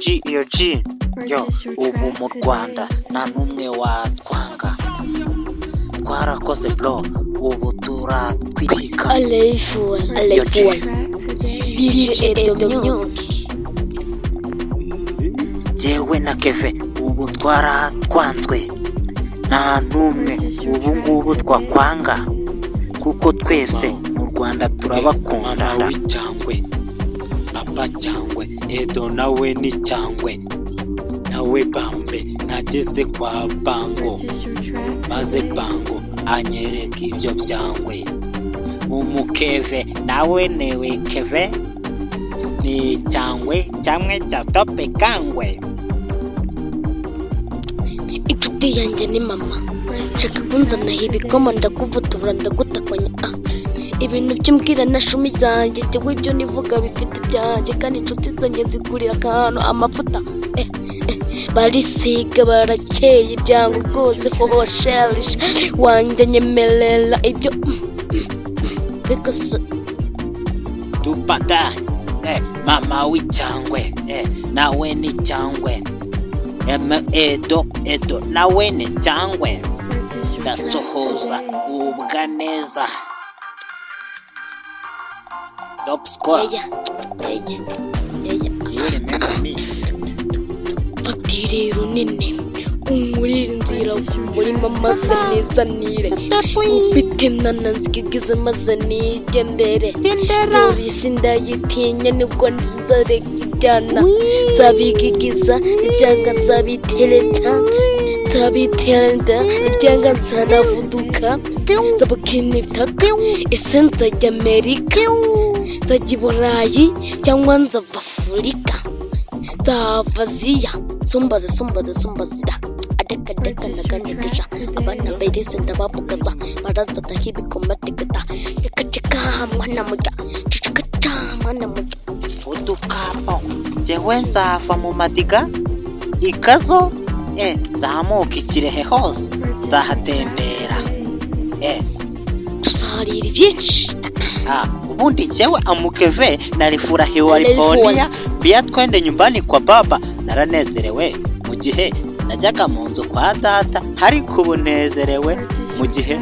iyo G yo ubu mu Rwanda nta numwe watwanga twarakoze bro ubu turatwika Aleifu DJ Music jewe na keve ubu twaratwanzwe nta numwe ubu ngubu twakwanga kuko twese mu Rwanda turabakunda w'icyangwe papa cyangwe Edo nawe ni cyangwe nawe bambe nageze kwa bango maze bango anyereka ibyo byangwe umukeve nawe newe keve ni cyangwe cya tope kangwe inshuti yanjye ni mama nshaka kunzana ibikoma ndakuvutura ndagutakwanya ibintu by'umbwira na shumi zanjye tewe ibyo nivuga bifite ibyanjye kandi inshuti zanjye zigurira akantu amavuta barisiga barakeye ibyango rwose for shelish wanjye nyemerera ibyo because tupata mama w'icyangwe nawe ni cyangwe Edo nawe ni cyangwe ndasohoza ubwa neza top score fatire runini umurira inzira umurima maze nizanire ufite nana nzigize maze nigendere Norisi ndayitinya nibwo nzareka ibyana nzabigigiza ibyanga nzabitereta ibyanga nzanavuduka nzabukina ibitaka ese nzajya Amerika nzajya i Burayi cyangwa nzava Afurika nzava Aziya sumbazira adeka naganirira abana bayirese ndabavugaza barazata hibikomatikata ceka mwana muga udukapo jewe nzava mu madiga ikazo nzamuka ikirehe hose nzahatembera tuzarira ibyinshi ubundi jewe amukeve narifurahiwa California pia twende nyumbani kwa baba naranezerewe mu gihe najyaga mu nzu kwa data hari kubunezerewe mu gihe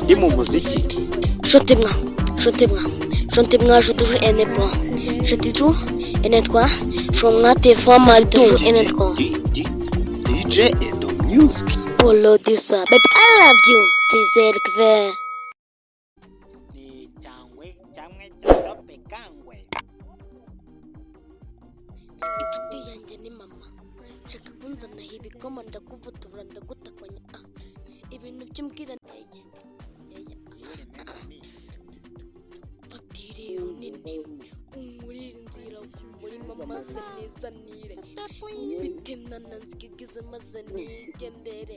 ndi mu muziki Chantez moi, je toujours un bon. Je dis tout, un trois. Je m'attends vraiment toujours un trois. DJ Edo Music. Prodiuce, baby, I love you. Tu sais keve. Ni cyangwe cha tope kangwe. Inshuti yanjye ni mama. Nshaka kunzana ibikoma ndakuvutura ndagutakwanya. Ibintu by'umbwira nteye. Fatire runini umurira inzira umurima maze nizanire ufite nana nzigize maze nigendere